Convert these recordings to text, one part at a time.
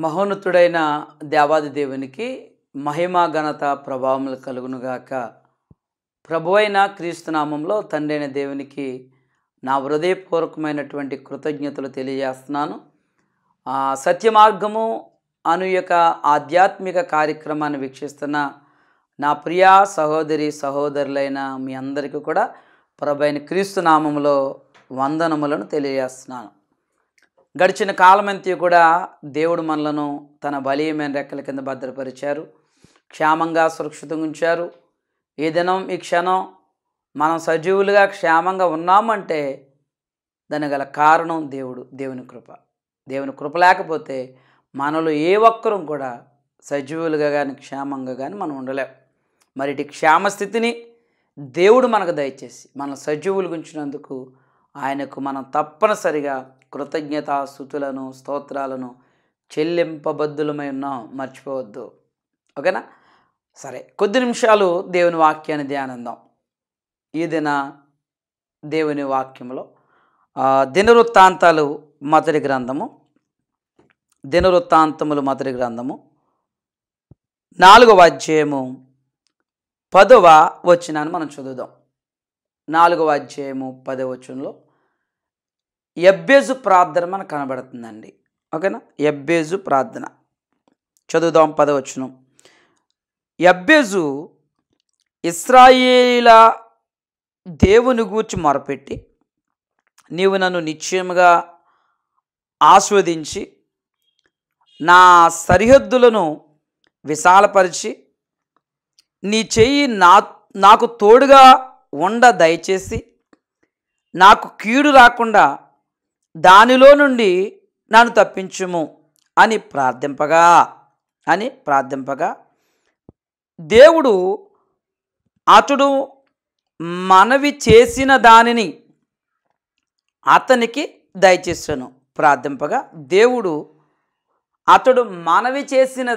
మహోన్నతుడైన దేవాది దేవునికి మహిమ ఘనత ప్రభావములు కలుగునుగాక. ప్రభువైన క్రీస్తు నామంలో తండ్రి అయిన దేవునికి నా హృదయపూర్వకమైనటువంటి కృతజ్ఞతలు తెలియజేస్తున్నాను. సత్యమార్గము అను యొక్క ఆధ్యాత్మిక కార్యక్రమాన్ని వీక్షిస్తున్న నా ప్రియ సహోదరి సహోదరులైన మీ అందరికీ కూడా ప్రభువైన క్రీస్తు నామంలో వందనములను తెలియజేస్తున్నాను. గడిచిన కాలమంతా కూడా దేవుడు మనలను తన బలీయమైన రెక్కల కింద భద్రపరిచారు, క్షేమంగా సురక్షితంగా ఉంచారు. ఈ దినం ఈ క్షణం మనం సజీవులుగా క్షేమంగా ఉన్నామంటే దానికి గల కారణం దేవుని కృప. దేవుని కృప లేకపోతే మనలో ఏ ఒక్కరూ కూడా సజీవులుగా కానీ క్షేమంగా కానీ మనం ఉండలేం. మరి ఇటు క్షేమస్థితిని దేవుడు మనకు దయచేసి మన సజీవులు ఉంచినందుకు ఆయనకు మనం తప్పనిసరిగా కృతజ్ఞతాస్తుతులను స్తోత్రాలను చెల్లింపబద్దులమై ఉన్నాం, మర్చిపోవద్దు. ఓకేనా? సరే, కొద్ది నిమిషాలు దేవుని వాక్యాన్ని ధ్యానిద్దాం. ఈ దిన దేవుని వాక్యంలో దినవృత్తాంతములు మొదటి గ్రంథము 4వ అధ్యాయము 10వ వచనాన్ని మనం చదువుదాం. 4వ అధ్యాయము 10వ వచనంలో యబ్బేజు ప్రార్థన మనకు కనబడుతుందండి. ఓకేనా? యబ్బేజు ప్రార్థన చదువుదాం. 10వ వచనం. యబ్బేజు ఇశ్రాయేలీల దేవుని గూర్చి మొరపెట్టి, నీవు నన్ను నిశ్చయముగా ఆస్వాదించి నా సరిహద్దులను విశాలపరిచి నీ చెయ్యి నాకు తోడుగా ఉండ దయచేసి నాకు కీడు రాకుండా దానిలో నుండి నన్ను తప్పించుము అని ప్రార్థింపగా దేవుడు అతడు మనవి చేసిన దానిని అతనికి దయచేసాను. ప్రార్థింపగా దేవుడు అతడు మనవి చేసిన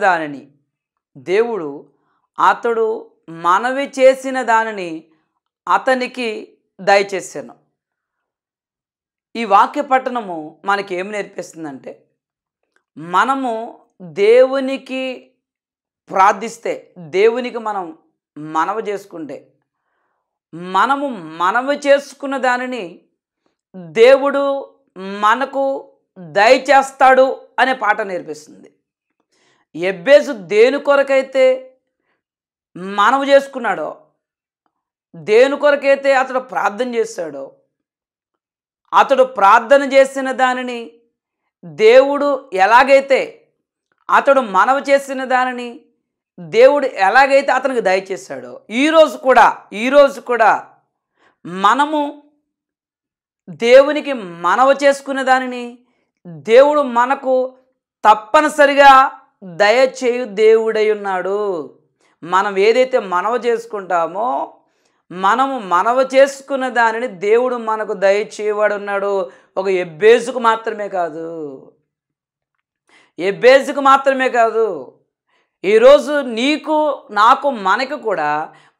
దానిని అతనికి దయచేసాను. ఈ వాక్య పట్టణము మనకి ఏమి నేర్పిస్తుందంటే, మనము దేవునికి ప్రార్థిస్తే, దేవునికి మనం మనవి చేసుకుంటే, మనము మనవి చేసుకున్న దానిని దేవుడు మనకు దయచేస్తాడు అనే పాట నేర్పిస్తుంది. యబ్బేజు దేని కొరకైతే మనవి చేసుకున్నాడో, దేని కొరకైతే అతడు ప్రార్థన చేశాడో, అతడు ప్రార్థన చేసిన దానిని దేవుడు ఎలాగైతే, అతడు మనవి చేసిన దానిని దేవుడు ఎలాగైతే అతనికి దయచేశాడో, ఈరోజు కూడా మనము దేవునికి మనవి చేసుకునే దానిని దేవుడు మనకు తప్పనిసరిగా దయచేయు దేవుడై ఉన్నాడు. మనం ఏదైతే మనవి చేసుకుంటామో, మనము మనవి చేసుకున్న దానిని దేవుడు మనకు దయచేవాడు ఉన్నాడు. ఒక యబ్బేజుకు మాత్రమే కాదు, ఈరోజు నీకు నాకు మనకు కూడా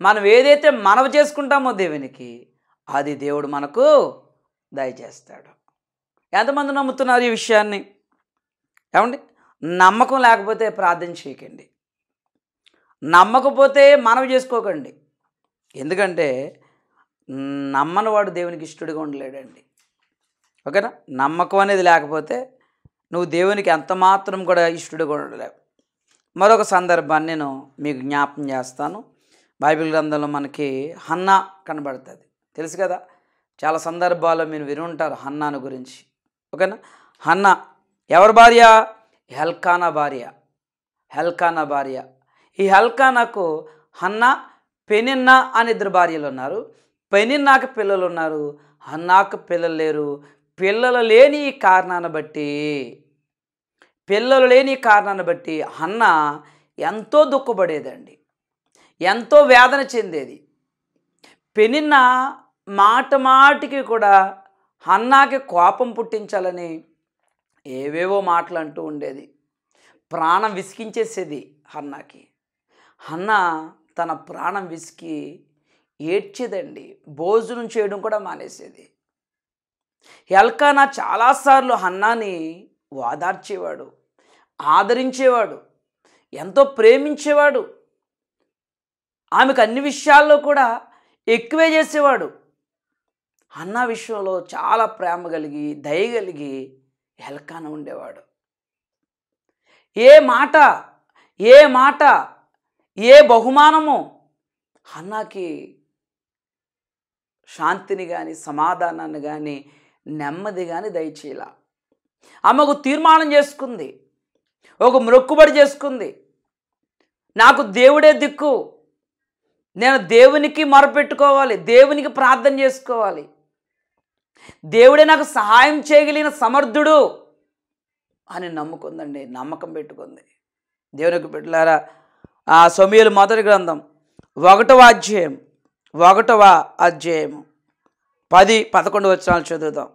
మనం ఏదైతే మనవి చేసుకుంటామో దేవునికి, అది దేవుడు మనకు దయచేస్తాడు. ఎంతమంది నమ్ముతున్నారు ఈ విషయాన్ని? ఏమండి? నమ్మకం లేకపోతే ప్రార్థన చేయకండి, నమ్మకపోతే మనవి చేసుకోకండి. ఎందుకంటే నమ్మని వాడు దేవునికి ఇష్టడిగా ఉండలేడండి. ఓకేనా? నమ్మకం అనేది లేకపోతే నువ్వు దేవునికి ఎంత మాత్రం కూడా ఇష్టడిగా ఉండలేవు. మరొక సందర్భాన్ని నేను మీకు జ్ఞాపకం చేస్తాను. బైబిల్ గ్రంథంలో మనకి హన్నా కనబడుతుంది, తెలుసు కదా. చాలా సందర్భాల్లో మీరు విని ఉంటారు హన్నాను గురించి. ఓకేనా? హన్నా ఎవరి భార్య? ఎల్కానా భార్య. ఈ ఎల్కానాకు హన్నా, పెనిన్నా అని 2 భార్యలు ఉన్నారు. పెనిన్నాకు పిల్లలు ఉన్నారు, హన్నాకు పిల్లలు లేరు. పిల్లలు లేని ఈ కారణాన్ని బట్టి హన్నా ఎంతో దుఃఖపడేదండి, ఎంతో వేదన చెందేది. పెనిన్నా మాటికి కూడా హన్నాకి కోపం పుట్టించాలని ఏవేవో మాటలు అంటూ ఉండేది. ప్రాణం విసిగించేసేది హన్నాకి. హన్నా తన ప్రాణం విసికి ఏడ్చేదండి, భోజనం చేయడం కూడా మానేసేది. ఎల్కానా చాలాసార్లు హన్నాని ఓదార్చేవాడు, ఆదరించేవాడు, ఎంతో ప్రేమించేవాడు. ఆమెకు అన్ని విషయాల్లో కూడా ఎక్కువే చేసేవాడు. హన్నా విషయంలో చాలా ప్రేమ కలిగి, దయ కలిగి ఎల్కానా ఉండేవాడు. ఏ మాట ఏ మాట ఏ బహుమానము హన్నాకి శాంతిని కానీ, సమాధానాన్ని కానీ, నెమ్మది కానీ దయచేయాల. ఆమెకు తీర్మానం చేసుకుంది, ఒక మొక్కుబడి చేసుకుంది. నాకు దేవుడే దిక్కు, నేను దేవునికి మొరపెట్టుకోవాలి, దేవునికి ప్రార్థన చేసుకోవాలి, దేవుడే నాకు సహాయం చేయగలిగిన సమర్థుడు అని నమ్ముకుందండి, నమ్మకం పెట్టుకుంది. దేవునికి బిడ్డలారా, ఆ సమూయేలు మొదటి గ్రంథం 1వ అధ్యాయం 10-11 వచనాలు చదువుదాం.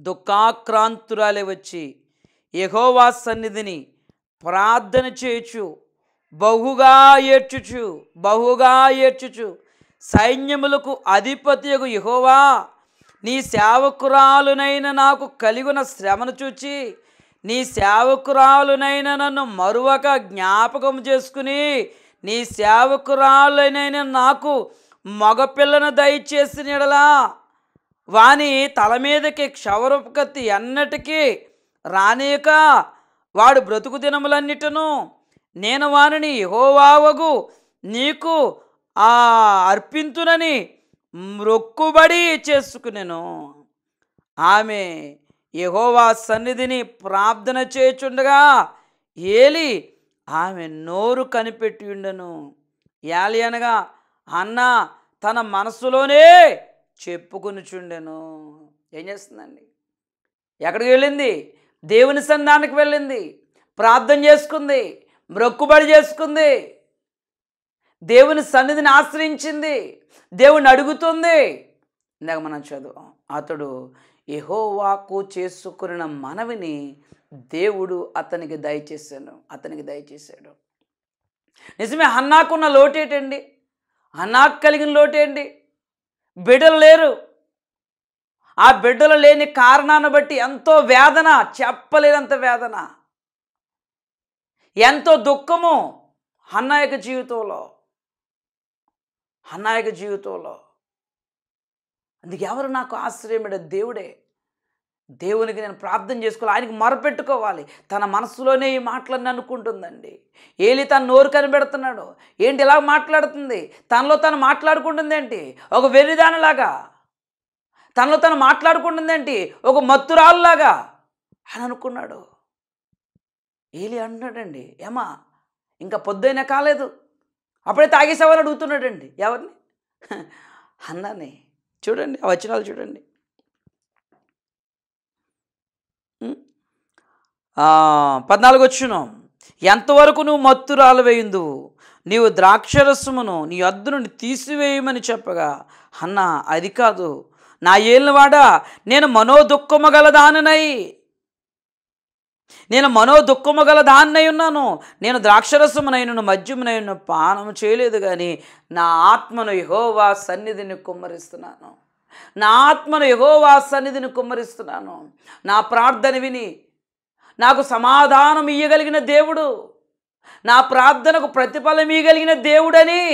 దుఃఖాక్రాంతురాలే వచ్చి యెహోవా సన్నిధిని ప్రార్థన చేయుచు బహుగా ఏడ్చుచు సైన్యములకు అధిపతియగు యెహోవా, నీ సేవకురాలునైన నాకు కలిగిన శ్రమను చూచి నీ సేవకురాలునైన నన్ను మరువక జ్ఞాపకం చేసుకుని నీ సేవకురాలునైన నాకు మగపిల్లను దయచేసిన యెడల వాని తల మీదకి క్షవరపు కత్తి ఎన్నటికీ రానీయక వాడు బ్రతుకు దినములన్నిటను నేను వానిని యెహోవావగు నీకు అర్పింతునని మొక్కుబడి చేసుకునేను. ఆమె యెహోవా సన్నిధిని ప్రార్థన చేయుచుండగా ఏలి ఆమె నోరు కనిపెట్టి ఉండెను. ఏలి అనగా అన్న తన మనసులోనే చెప్పుకొనుచుండెను. ఏం చేస్తుందండి? ఎక్కడికి వెళ్ళింది? దేవుని సన్నిధానికి వెళ్ళింది, ప్రార్థన చేసుకుంది, మొక్కుబడి చేసుకుంది, దేవుని సన్నిధిని ఆశ్రయించింది, దేవుని అడుగుతుంది. ఇందాక మనం చదువు, అతడు యెహోవాకు చేసుకున్న మనవిని దేవుడు అతనికి దయచేశాడు. నిజమే, హన్నాకున్న లోటేటండి? హన్నాకు కలిగిన లోటేంటి? బిడ్డలు లేరు. ఆ బిడ్డలు లేని కారణాన్ని బట్టి ఎంతో వేదన, చెప్పలేనంత వేదన, ఎంతో దుఃఖము హన్నా యొక్క జీవితంలో. అందుకు ఎవరు నాకు ఆశ్రయమిడ? దేవుడే. దేవునికి నేను ప్రార్థన చేసుకోవాలి, ఆయనకి మొరపెట్టుకోవాలి. తన మనసులోనే ఈ మాటలన్నీ అనుకుంటుందండి. ఏలి తన నోరు కనిపెడుతున్నాడు. ఏంటి ఇలా మాట్లాడుతుంది? తనలో తను మాట్లాడుకుంటుంది ఏంటి? ఒక వెర్రిదానిలాగా తనలో తను మాట్లాడుకుంటుంది ఏంటి? ఒక మత్తురాలులాగా అని అనుకున్నాడు. ఏలి అంటున్నాడండి, ఏమా ఇంకా పొద్దుైనా కాలేదు, అప్పుడే తాగేసేవాళ్ళు అడుగుతున్నాడండి. ఎవరిని? హన్నాని. చూడండి ఆ వచనాలు చూడండి. 14 వచనం, ఎంతవరకు నువ్వు మత్తురాలు వేయుందువు? నీవు ద్రాక్షరసమును నీ యొద్ద నుండి తీసివేయమని చెప్పగా హన్నా, అది కాదు నా ఏలినవాడా, నేను మనోదుఃఖము గల దాన్నై ఉన్నాను. నేను ద్రాక్షరసమునైనను మద్యమునైనను పానము చేయలేదు, కానీ నా ఆత్మను యెహోవా సన్నిధిని కుమ్మరిస్తున్నాను. నా ప్రార్థన విని నాకు సమాధానం ఇయ్యగలిగిన దేవుడు, నా ప్రార్థనకు ప్రతిఫలం ఇయ్యగలిగిన దేవుడని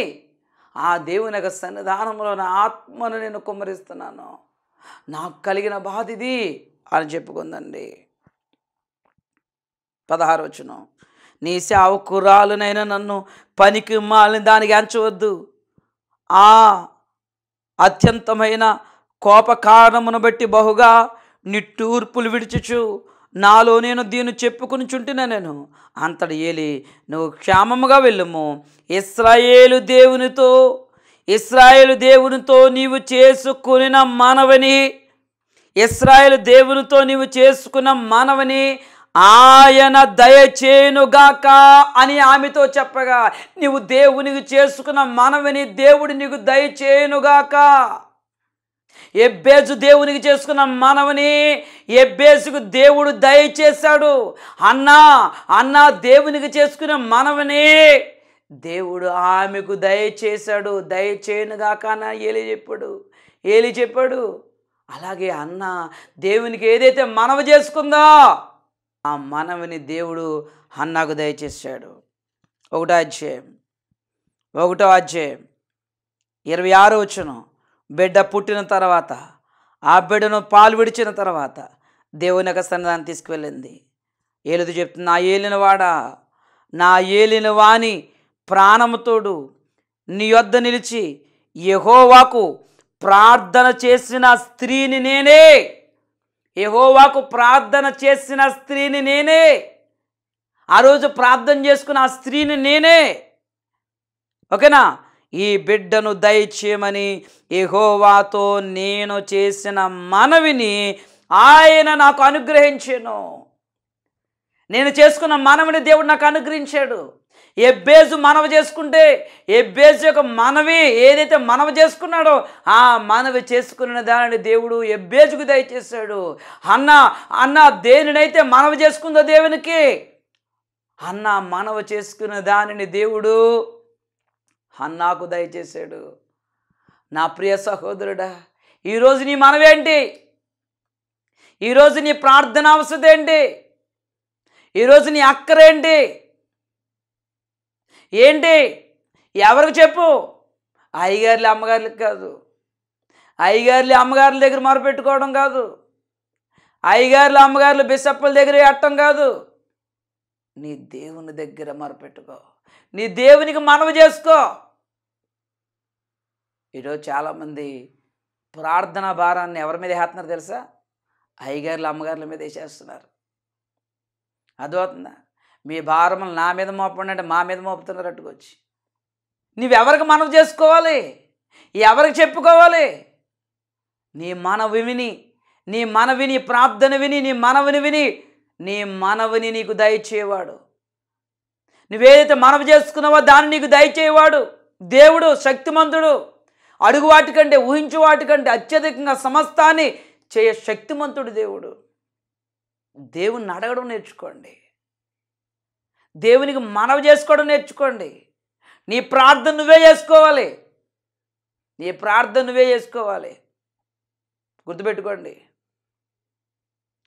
ఆ దేవుని యొక్క సన్నిధానంలో నా ఆత్మను నేను కుమ్మరిస్తున్నాను. నాకు కలిగిన బాధ ఇది అని చెప్పుకుందండి. 16 వచనం, నీ సేవకురాలునైనా నన్ను పనికి మాలిన దానికి ఎంచవద్దు. ఆ అత్యంతమైన కోప కారణమును బట్టి బహుగా నిట్టూర్పులు విడిచుచు నాలో నేను దీన్ని చెప్పుకుని చుంటున్నా. నేను అంతటి ఏలి, నువ్వు క్షేమముగా వెళ్ళుము. ఇశ్రాయేలు దేవునితో నీవు చేసుకున్న మనవని ఆయన దయచేయునుగాక అని ఆమెతో చెప్పగా, నీవు దేవునికి చేసుకున్న మనవని దేవుడు నీకు దయచేయునుగాక. ఎబ్బేజు దేవునికి చేసుకున్న మనవని ఎబ్బేసుకు దేవుడు దయచేశాడు. అన్నా దేవునికి చేసుకున్న మనవని దేవుడు ఆమెకు దయచేశాడు. దయచేయునుగాక అని ఏలి చెప్పాడు. అలాగే అన్న దేవునికి ఏదైతే మనవి చేసుకుందో ఆ మనవిని దేవుడు హన్నాకు దయచేశాడు. 1వ అధ్యాయం 26వ వచనం. బిడ్డ పుట్టిన తర్వాత, ఆ బిడ్డను పాలు విడిచిన తర్వాత దేవుని యొక్క సన్నిధానం తీసుకువెళ్ళింది. ఏలుదు చెప్తుంది, నా ఏలినవాడా, నా ఏలిన వాని ప్రాణముతోడు నీ యొద్ద నిలిచి యెహోవాకు ప్రార్థన చేసిన స్త్రీని నేనే. యెహోవాకు ప్రార్థన చేసిన స్త్రీని నేనే. ఆ రోజు ప్రార్థన చేసుకున్న ఆ స్త్రీని నేనే. ఓకేనా? ఈ బిడ్డను దయచేయమని యెహోవాతో నేను చేసిన మనవిని ఆయన నాకు అనుగ్రహించెను. నేను చేసుకున్న మనవిని దేవుడు నాకు అనుగ్రహించాడు. ఎబ్బేజు మనవి చేసుకుంటే, ఎబ్బేజు యొక్క మనవి ఏదైతే మనవి చేసుకున్నాడో ఆ మనవి చేసుకున్న దానిని దేవుడు ఎబ్బేజుకు దయచేశాడు. అన్న దేనినైతే మనవి చేసుకుందో దేవునికి, అన్న మనవి చేసుకున్న దానిని దేవుడు హన్నాకు దయచేశాడు. నా ప్రియ సహోదరుడా, ఈరోజు నీ మనవేంటి? ఈరోజు నీ ప్రార్థన అవసరం ఏంటి? ఈరోజు నీ అక్కరేంటి? ఏంటి? ఎవరికి చెప్పు? అయ్యగారులు అమ్మగారులకు కాదు, అయ్యగారులు అమ్మగారుల దగ్గర మొరపెట్టుకోవడం కాదు, అయ్యగారులు అమ్మగారులు బిషప్పుల దగ్గర అట్టం కాదు. నీ దేవుని దగ్గర మొరపెట్టుకో, నీ దేవునికి మనవి చేసుకో. ఈరోజు చాలామంది ప్రార్థనా భారాన్ని ఎవరి మీద వేస్తున్నారు తెలుసా? అయ్యగారులు అమ్మగారుల మీద వేసేస్తున్నారు. అర్థమవుతుందా? మీ భారములు నా మీద మోపండి అంటే మా మీద మోపుతున్నారు అట్టుకొచ్చి. నువ్వెవరికి మనవి చేసుకోవాలి? ఎవరికి చెప్పుకోవాలి? నీ మనవి విని, నీ మనవి, నీ ప్రార్థన విని, నీ మనవిని విని, నీ మనవిని నీకు దయచేవాడు, నువ్వేదైతే మనవి చేసుకున్నావో దాన్ని నీకు దయచేవాడు దేవుడు శక్తిమంతుడు. అడుగు వాటికంటే, ఊహించు వాటికంటే అత్యధికంగా సమస్తాన్ని చేయ శక్తిమంతుడు దేవుడు. దేవుణ్ణి అడగడం నేర్చుకోండి, దేవునికి మనవి చేసుకోవడం నేర్చుకోండి. నీ ప్రార్థన నువ్వే చేసుకోవాలి, నీ ప్రార్థన నువ్వే చేసుకోవాలి. గుర్తుపెట్టుకోండి.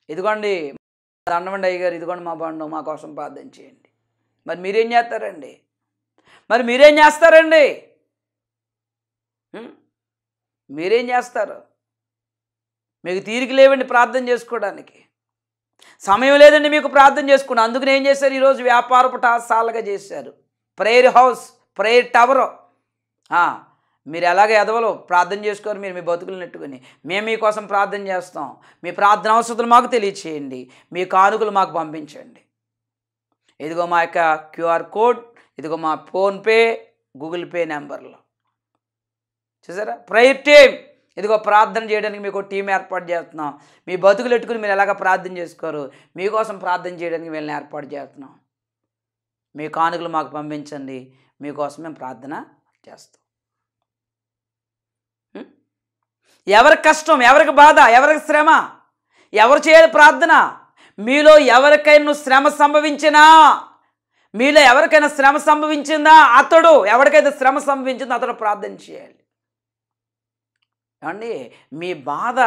ఇదిగోండి అన్నమండి అయ్యగారు, ఇదిగోండి మా బండు, మా కోసం ప్రార్థన చేయండి. మరి మీరేం చేస్తారండి? మీరేం చేస్తారు? మీకు తీరిక లేవండి ప్రార్థన చేసుకోవడానికి, సమయం లేదండి మీకు ప్రార్థన చేసుకుని. అందుకని ఏం చేశారు? ఈరోజు వ్యాపారపు టాసాలుగా చేశారు. Prayer house, prayer tower. మీరు ఎలాగ ఎదవలో ప్రార్థన చేసుకోరు, మీరు మీ బతుకులు నెట్టుకుని మేము మీకోసం ప్రార్థన చేస్తాం, మీ ప్రార్థన అవసరాలు మాకు తెలియచేయండి, మీ కానుకలు మాకు పంపించండి. ఇదిగో మా యొక్క QR కోడ్, ఇదిగో మా ఫోన్పే, గూగుల్ పే నెంబర్లో. చూసారా? ప్రేయర్ టీమ్, ఇదిగో ప్రార్థన చేయడానికి మీకు టీం ఏర్పాటు చేస్తున్నాం. మీ బతుకులు ఎట్టుకుని మీరు ఎలాగ ప్రార్థన చేసుకోరు, మీకోసం ప్రార్థన చేయడానికి వీళ్ళని ఏర్పాటు చేస్తున్నాం. మీ కానుకలు మాకు పంపించండి, మీకోసం మేము ప్రార్థన చేస్తాం. ఎవరికి కష్టం, ఎవరికి బాధ, ఎవరికి శ్రమ, ఎవరు చేయాలి ప్రార్థన? మీలో ఎవరికైనా శ్రమ సంభవించినా, మీలో ఎవరికైనా శ్రమ సంభవించిందా, అతడు ఎవరికైతే శ్రమ సంభవించిందో అతడు ప్రార్థన చేయాలి. ఏమండి, మీ బాధ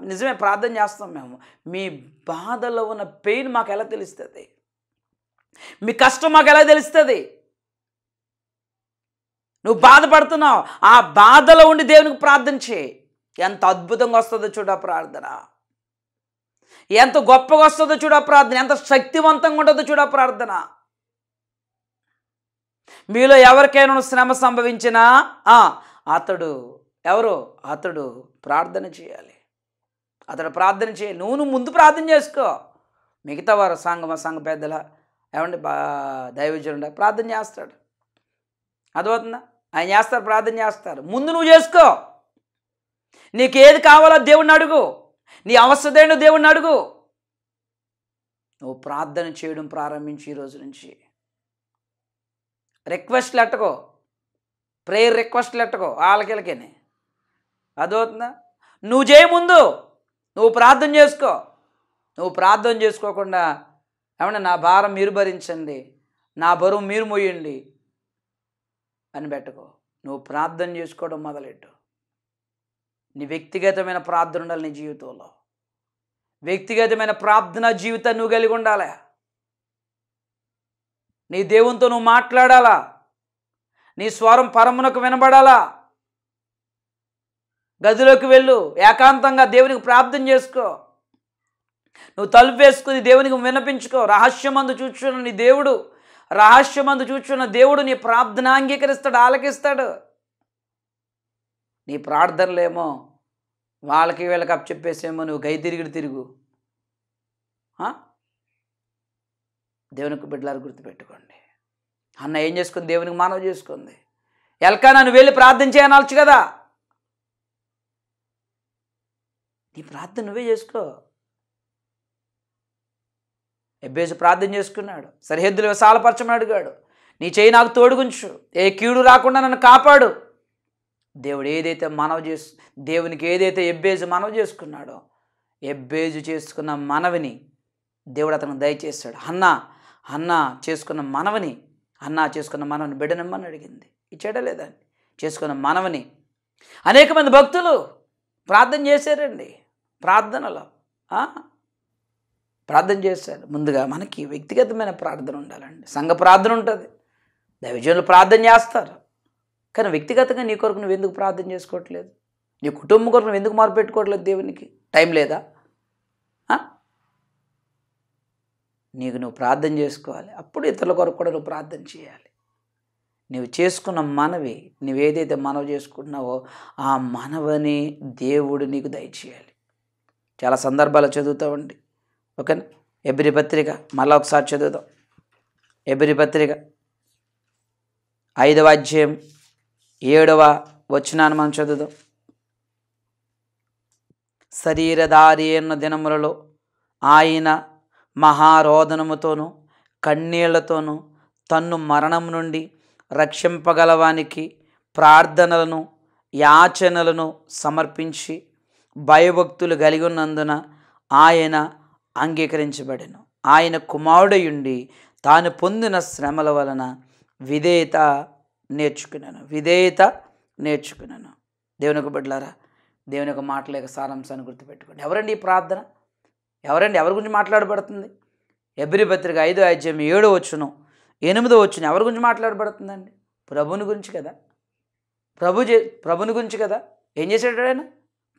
నిజమే ప్రార్థన చేస్తాం మేము. మీ బాధలో ఉన్న పెయిన్ మాకు ఎలా తెలుస్తుంది? మీ కష్టం మాకు ఎలా తెలుస్తుంది? నువ్వు బాధపడుతున్నావు, ఆ బాధలో ఉండి దేవునికి ప్రార్థన చేయి. ఎంత అద్భుతంగా వస్తుందో చూడ ప్రార్థన, ఎంత గొప్పగా వస్తుందో చూడ ప్రార్థన, ఎంత శక్తివంతంగా ఉంటుందో చూడ ప్రార్థన. మీలో ఎవరికైనా శ్రమ సంభవించినా అతడు ఎవరు? అతడు ప్రార్థన చేయాలి. అతడు ప్రార్థన చేయాలి. నువ్వు ముందు ప్రార్థన చేసుకో. మిగతా వారు సంఘ పెద్దల ఏమంటే దైవజనుడు ప్రార్థన చేస్తాడు. అర్థమవుతుందా? ఆయన చేస్తారు, ప్రార్థన చేస్తారు. ముందు నువ్వు చేసుకో. నీకేది కావాలో దేవుణ్ణి అడుగు, నీ అవసరం ఏంటో దేవుణ్ణి అడుగు. నువ్వు ప్రార్థన చేయడం ప్రారంభించి ఈ రోజు నుంచి రిక్వెస్ట్లు ఎట్టకో, ప్రేయర్ రిక్వెస్ట్లు ఎట్టకో వాళ్ళకెళ్ళకేనే. అదవుతుందా? నువ్వు చేయ ముందు నువ్వు ప్రార్థన చేసుకో. నువ్వు ప్రార్థన చేసుకోకుండా ఏమన్నా నా భారం మీరు భరించండి, నా బరువు మీరు మోయండి అని పెట్టుకో. నువ్వు ప్రార్థన చేసుకోవడం మొదలెట్టు. నీ వ్యక్తిగతమైన ప్రార్థన ఉండాలి. నీ జీవితంలో వ్యక్తిగతమైన ప్రార్థన జీవితాన్ని నువ్వు కలిగి ఉండాలి. నీ దేవునితో నువ్వు మాట్లాడాలా, నీ స్వరం పరమునకు వినబడాలా. గదిలోకి వెళ్ళు, ఏకాంతంగా దేవునికి ప్రార్థన చేసుకో. నువ్వు తలుపు వేసుకుని దేవునికి విన్నపించుకో. రహస్యమందు చూచున్న నీ దేవుడు, రహస్యమందు చూచున్న దేవుడు నీ ప్రార్థన అంగీకరిస్తాడు, ఆలకిస్తాడు. నీ ప్రార్థనలేమో వాళ్ళకి వీళ్ళకి అప్పచెప్పేసేమో నువ్వు గై తిరుగు. దేవునికి బిడ్డలారు గుర్తుపెట్టుకోండి. అన్న ఏం చేసుకుంది? దేవునికి మనవి చేసుకుంది. ఎల్కానా నువ్వు వెళ్ళి ప్రార్థన చేయనొచ్చు కదా. నీ ప్రార్థన నువ్వే చేసుకో. ఎబ్బేజు ప్రార్థన చేసుకున్నాడు, సరిహద్దులు విశాలపరచమని అడిగాడు. నీ చేయి నాకు తోడుగుంచు, ఏ కీడు రాకుండా నన్ను కాపాడు. దేవునికి ఏదైతే ఎబ్బేజు మనవి చేసుకున్నాడో, ఎబ్బేజు చేసుకున్న మనవిని దేవుడు అతనికి దయచేస్తాడు. అన్నా చేసుకున్న మనవిని బిడ్డనిమ్మని అడిగింది, ఇచ్చాడా లేదా? చేసుకున్న మనవిని అనేక మంది భక్తులు ప్రార్థన చేశారండి. ప్రార్థనలో ప్రార్థన చేశారు. ముందుగా మనకి వ్యక్తిగతమైన ప్రార్థన ఉండాలండి. సంఘ ప్రార్థన ఉంటుంది, దైవజనులు ప్రార్థన చేస్తారు. కానీ వ్యక్తిగతంగా నీ కొరకు నువ్వు ఎందుకు ప్రార్థన చేసుకోవట్లేదు? నీ కుటుంబం కొరకు నువ్వు ఎందుకు మొరపెట్టుకోవట్లేదు? దేవునికి టైం లేదా? నీకు నువ్వు ప్రార్థన చేసుకోవాలి. అప్పుడు ఇతరుల కొరకు కూడా నువ్వు ప్రార్థన చేయాలి. నువ్వు చేసుకున్న మనవి, నువ్వేదైతే మనవి చేసుకుంటున్నావో ఆ మనవని దేవుడు నీకు దయచేయాలి. చాలా సందర్భాలు చదువుతామండి. ఓకేనా? ఎబ్రీ పత్రిక మళ్ళీ ఒకసారి చదువుదాం. ఎబ్రీ పత్రిక 5వ అధ్యాయం 7వ వచనాన్ని మనం చదువుదాం. శరీరధారి అయిన దినములలో ఆయన మహారోదనముతోనూ కన్నీళ్లతోనూ తన్ను మరణం నుండి రక్షింపగలవానికి ప్రార్థనలను యాచనలను సమర్పించి భయభక్తులు కలిగి ఉన్నందున ఆయన అంగీకరించబడెను. ఆయన కుమారుడయుండి తాను పొందిన శ్రమల వలన విధేయత నేర్చుకున్నాను. దేవుని యొక్క బిడ్డలారా, దేవుని యొక్క మాటల యొక్క సారాంశాన్ని గుర్తుపెట్టుకోండి. ఎవరండి ఈ ప్రార్థన? ఎవరి గురించి మాట్లాడబడుతుంది? ఎబ్రీ పత్రిక 5వ అధ్యాయం 7వ వచనం 8వ వచనం ఎవరి గురించి మాట్లాడబడుతుందండి? ప్రభుని గురించి కదా. ప్రభుని గురించి కదా. ఏం చేశాడు ఆయన?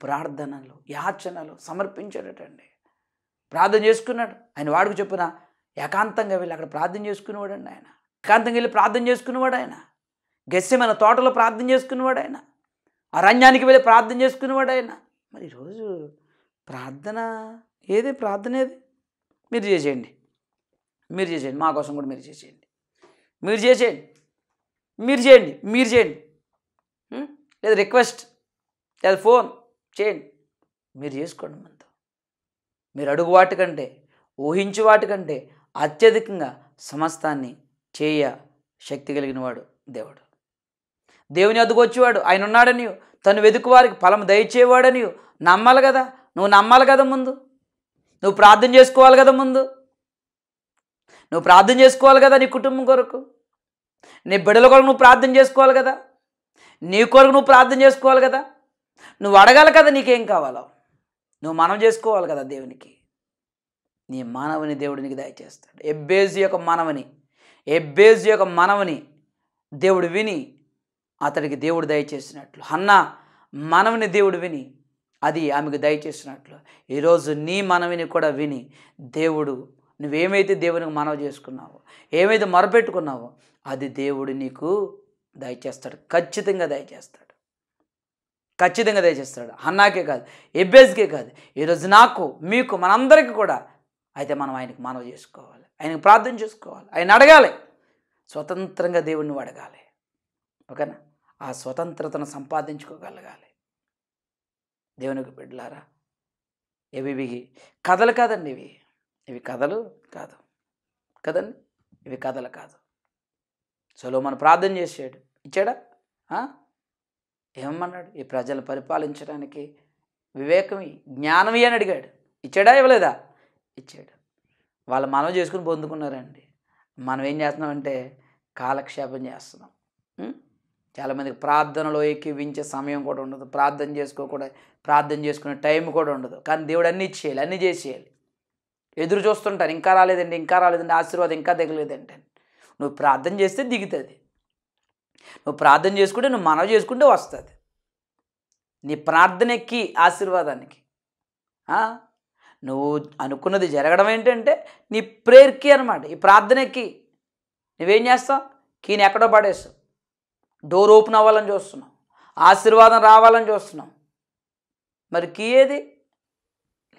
ప్రార్థనలు యాచనలు సమర్పించాడటండి. ప్రార్థన చేసుకున్నాడు. ఆయన వాడికి చెప్పున ఏకాంతంగా వెళ్ళి అక్కడ ప్రార్థన చేసుకునేవాడండి. ఆయన ఏకాంతంగా వెళ్ళి ప్రార్థన చేసుకునేవాడు. ఆయన గెస్సెమనే తోటలో ప్రార్థన చేసుకునేవాడు. ఆయన అరణ్యానికి వెళ్ళి ప్రార్థన చేసుకునేవాడు. ఆయన మరి ఈరోజు ప్రార్థన ఏది? మీరు చేసేయండి. మా కోసం కూడా మీరు చేసేయండి. లేదా రిక్వెస్ట్ లేదా ఫోన్ చేయండి. మీరు చేసుకోండి. మనతో మీరు అడుగు వాటికంటే, ఊహించు వాటికంటే అత్యధికంగా సమస్తాన్ని చేయ శక్తి కలిగిన వాడు దేవుడు. దేవుని వద్దకు వచ్చేవాడు ఆయన ఉన్నాడని, తను వెతుకు వారికి ఫలం దయచేవాడని నమ్మాలి కదా. నువ్వు నమ్మాలి కదా. ముందు నువ్వు ప్రార్థన చేసుకోవాలి కదా. నువ్వు ప్రార్థన చేసుకోవాలి కదా. నీ కుటుంబం కొరకు, నీ బిడ్డల కొరకు నువ్వు ప్రార్థన చేసుకోవాలి కదా. నీ కొరకు నువ్వు ప్రార్థన చేసుకోవాలి కదా. నువ్వు అడగాలి కదా నీకేం కావాలో. నువ్వు మనం చేసుకోవాలి కదా దేవునికి. నీ మానవుని దేవుడు నీకు దయచేస్తాడు. ఎబ్బేజు యొక్క మనవని దేవుడు విని అతడికి దేవుడు దయచేసినట్లు, హన్నా మనవిని దేవుడు విని అది ఆమెకు దయచేసినట్లు, ఈరోజు నీ మనవిని కూడా విని దేవుడు నువ్వేమైతే దేవునికి మనవి చేసుకున్నావో, ఏమైతే మొరపెట్టుకున్నావో అది దేవుడు నీకు దయచేస్తాడు. ఖచ్చితంగా దయచేస్తాడు. హన్నాకే కాదు, ఎబ్బేజ్కే కాదు, ఈరోజు నాకు, మీకు, మనందరికీ కూడా. అయితే మనం ఆయనకు మనవి చేసుకోవాలి, ఆయనకు ప్రార్థన చేసుకోవాలి, ఆయన అడగాలి. స్వతంత్రంగా దేవుడిని అడగాలి. ఓకేనా? ఆ స్వతంత్రతను సంపాదించుకోగలగాలి. దేవునికి బిడ్డలారా, ఇవి కథలు కాదండి. ఇవి కథలు కాదు కదండి. ఇవి కథలు కాదు. సొలొమోను ప్రార్థన చేశాడు, ఇచ్చాడా? ఏమన్నాడు? ఈ ప్రజలను పరిపాలించడానికి వివేకం, జ్ఞానం అని అడిగాడు. ఇచ్చాడా? ఇవ్వలేదా? ఇచ్చాడు. వాళ్ళు మనం చేసుకుని పొందుకున్నారండి. మనం ఏం చేస్తున్నామంటే కాలక్షేపం చేస్తున్నాం. చాలామందికి ప్రార్థనలో ఎక్కివించే సమయం కూడా ఉండదు, ప్రార్థన చేసుకునే టైం కూడా ఉండదు. కానీ దేవుడు అన్నీ ఇచ్చేయాలి, అన్నీ చేసేయాలి. ఎదురు చూస్తుంటారు, ఇంకా రాలేదండి, ఆశీర్వాదం ఇంకా దిగలేదండి. నువ్వు ప్రార్థన చేస్తే దిగుతుంది. నువ్వు ప్రార్థన చేసుకుంటే, నువ్వు మనవి చేసుకుంటే వస్తుంది. నీ ప్రార్థన ఎక్కి ఆశీర్వాదానికి నువ్వు అనుకున్నది జరగడం ఏంటంటే నీ ప్రేయర్కి అనమాట. ఈ ప్రార్థన ఎక్కి నువ్వేం చేస్తావు? కీని ఎక్కడో పడేస్తావు. డోర్ ఓపెన్ అవ్వాలని చూస్తున్నావు, ఆశీర్వాదం రావాలని చూస్తున్నావు. మరి కీ ఏది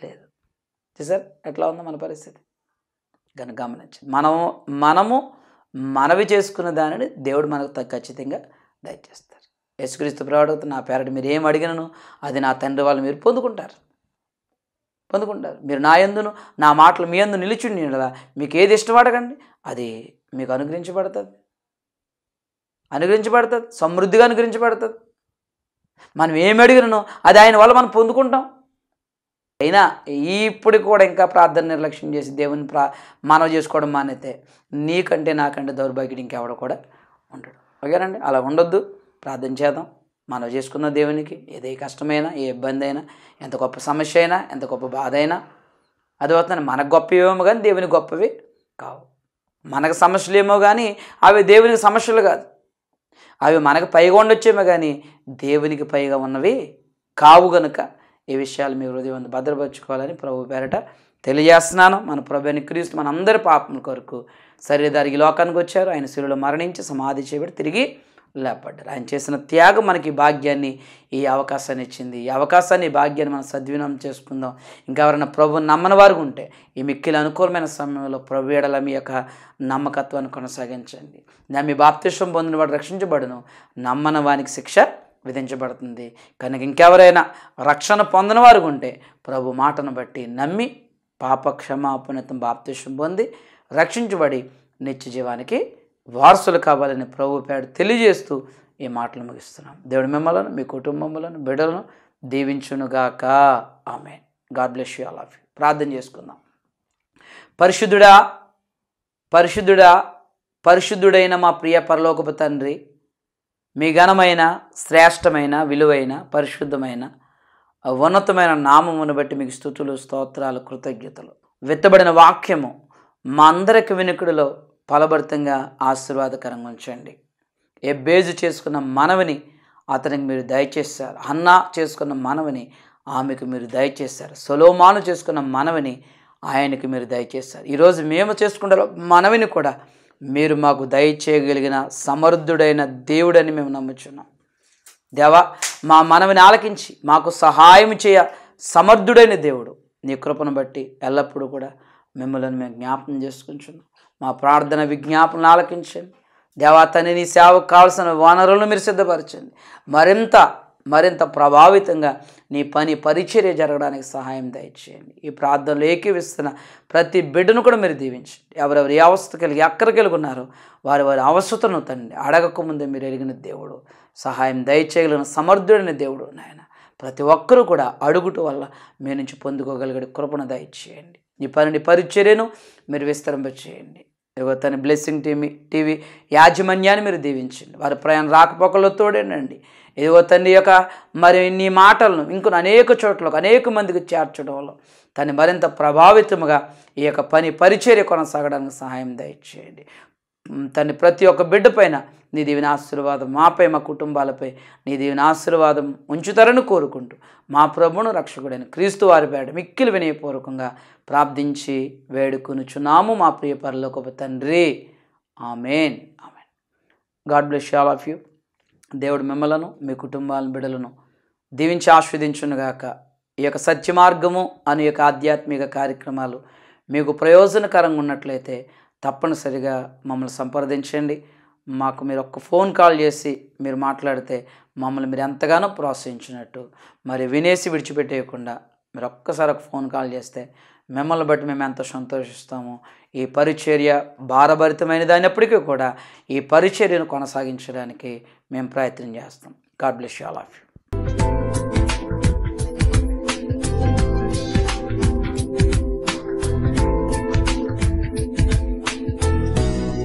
లేదు. చూసారు ఎట్లా ఉందో మన పరిస్థితి. కనుక గమనించండి, మనము మనవి చేసుకున్న దానిని దేవుడు మనకు ఖచ్చితంగా దయచేస్తారు. యేసుక్రీస్తు ప్రభువుతో నా పేరట మీరు ఏం అడిగినను అది నా తండ్రి వాళ్ళు మీరు పొందుకుంటారు. మీరు నా యందును నా మాటలు మీ యందు నిలిచుండి మీకు ఏది ఇష్టం అడగండి, అది మీకు అనుగ్రహించబడుతుంది. సమృద్ధిగా అనుగ్రహించబడుతుంది. మనం ఏమి అడిగినను అది ఆయన వల్ల మనం పొందుకుంటాం. అయినా ఇప్పుడు కూడా ఇంకా ప్రార్థన నిర్లక్ష్యం చేసి దేవుని మనవి చేసుకోవడం మానేతే నీకంటే నాకంటే దౌర్భాగ్యుడు ఇంకెవడ కూడా ఉండడు. ఓకేనండి, అలా ఉండొద్దు. ప్రార్థన చేద్దాం. మనవి చేసుకున్న దేవునికి ఏదే కష్టమైనా, ఏ ఇబ్బంది అయినా, ఎంత గొప్ప సమస్య అయినా, ఎంత గొప్ప బాధ అయినా అది అవుతుంది. మనకు గొప్పవేమో కానీ దేవుని గొప్పవి కావు. మనకు సమస్యలు ఏమో కానీ అవి దేవునికి సమస్యలు కాదు. అవి మనకు పైగా ఉండొచ్చేమో కానీ దేవునికి పైగా ఉన్నవి కావు. గనుక ఈ విషయాలు మీ హృదయం భద్రపరచుకోవాలని ప్రభు పేరట తెలియజేస్తున్నాను. మన ప్రభువైన క్రీస్తు మన అందరి పాపం కొరకు శరీరధారికి లోకానికి వచ్చారు. ఆయన శిలువలో మరణించి సమాధి చేయబడి తిరిగి లేపడ్డారు. ఆయన చేసిన త్యాగం మనకి భాగ్యాన్ని, ఈ అవకాశాన్ని ఇచ్చింది. ఈ అవకాశాన్ని, ఈ భాగ్యాన్ని మనం సద్వినియోగం చేసుకుందాం. ఇంకెవరైనా ప్రభుని నమ్మని వారు ఉంటే ఈ మిక్కిలి అనుకూలమైన సమయంలో ప్రభు ఎడల మీ యొక్క నమ్మకత్వాన్ని కొనసాగించండి. మీ బాప్తిస్వం పొందిన వాడు రక్షించబడును, నమ్మని వానికి శిక్ష విధించబడుతుంది. కనుక ఇంకెవరైనా రక్షణ పొందిన వారు ఉంటే ప్రభు మాటను బట్టి నమ్మి పాప క్షమాపణతో బాప్తిస్వం పొంది రక్షించబడి నిత్య జీవానికి వారసులు కావాలని ప్రభు పేరు తెలియజేస్తూ ఈ మాటలు ముగిస్తున్నాం. దేవుడి మిమ్మలను, మీ కుటుంబములను, బిడ్డలను దీవించునుగాక. ఆమేన్. God bless you all of you. ప్రార్థన చేసుకుందాం. పరిశుద్ధుడా, పరిశుద్ధుడా, పరిశుద్ధుడైన మా ప్రియ పరలోకపు తండ్రి, మీ ఘనమైన, శ్రేష్టమైన, విలువైన, పరిశుద్ధమైన, ఉన్నతమైన నామమును బట్టి మీకు స్తుతులు, స్తోత్రాలు, కృతజ్ఞతలు. విత్తబడిన వాక్యము మా అందరికి వినికిడిలో ఫలభరితంగా ఆశీర్వాదకరంగా ఉంచండి. ఎబ్బేజు చేసుకున్న మనవిని అతనికి మీరు దయచేశారు. హన్నా చేసుకున్న మనవిని ఆమెకు మీరు దయచేశారు. సొలొమోను చేసుకున్న మనవిని ఆయనకు మీరు దయచేశారు. ఈరోజు మేము చేసుకున్న మనవిని కూడా మీరు మాకు దయచేయగలిగిన సమర్థుడైన దేవుడని మేము నమ్ముచున్నాం. దేవా, మా మనవిని ఆలకించి మాకు సహాయం చేయ సమర్థుడైన దేవుడు. నీ కృపను బట్టి ఎల్లప్పుడూ కూడా మిమ్మల్ని మేము జ్ఞాపకం చేసుకుంటున్నాం. మా ప్రార్థన విజ్ఞాపనలు ఆలకించండి. దేవా తండ్రి, నీ సేవకు కావాల్సిన వనరులను మీరు సిద్ధపరచండి. మరింత ప్రభావితంగా నీ పని పరిచర్య జరగడానికి సహాయం దయచేయండి. ఈ ప్రార్థనలు ఏకీవిస్తున్న ప్రతి బిడ్డను కూడా మీరు దీవించండి. ఎవరెవరు ఏ అవస్థ కలిగి అక్కడికి ఉన్నారో వారి అవస్థను తండ్రి అడగకముందే మీరు ఎరిగిన దేవుడు, సహాయం దయచేయగలిగిన సమర్థుడైన దేవుడు నాయన. ప్రతి ఒక్కరూ కూడా అడుగుట వల్ల మీ నుంచి పొందుకోగలిగే కృపను దయచేయండి. ఈ పనిని పరిచర్యను మీరు విస్తరింపచేయండి. తన బ్లెస్సింగ్ టీవీ యాజమాన్యాన్ని మీరు దీవించండి. వారి ప్రయాణం రాకపోకల్లో తోడేనండి. ఇదిగో తండ్రి యొక్క మరి నీ మాటలను ఇంకొన్ని అనేక చోట్లకు అనేక మందికి చేర్చడం వల్ల తను మరింత ప్రభావితముగా ఈ యొక్క పని పరిచర్య కొనసాగడానికి సహాయం దయచేయండి. తను ప్రతి ఒక్క బిడ్డ పైన నీ దీవెన ఆశీర్వాదం, మాపై మా కుటుంబాలపై నీ దీవెన ఆశీర్వాదం ఉంచుతారని కోరుకుంటూ మా ప్రభువును రక్షకుడైన క్రీస్తు వారి పేట మిక్కిలి వినయపూర్వకంగా ప్రార్థించి వేడుకొనుచున్నాము మా ప్రియ పరలోకపు తండ్రి. ఆమేన్. ఆమేన్. God bless you all of you. దేవుడు మిమ్మలను, మీ కుటుంబాలను, బిడ్డలను దీవించి ఆస్వాదించునుగాక. ఈ యొక్క సత్య మార్గము అనే యొక్క ఆధ్యాత్మిక కార్యక్రమాలు మీకు ప్రయోజనకరంగా ఉన్నట్లయితే తప్పనిసరిగా మమ్మల్ని సంప్రదించండి. మాకు మీరు ఒక్క ఫోన్ కాల్ చేసి మీరు మాట్లాడితే మమ్మల్ని మీరు ఎంతగానో ప్రోత్సహించినట్టు. మరి వినేసి విడిచిపెట్టేయకుండా మీరు ఒక్కసారి ఒక ఫోన్ కాల్ చేస్తే మిమ్మల్ని బట్టి మేము ఎంతో సంతోషిస్తాము. ఈ పరిచర్య భారభరితమైనది అయినప్పటికీ కూడా ఈ పరిచర్యను కొనసాగించడానికి మేము ప్రయత్నం చేస్తాం. God bless you all of you.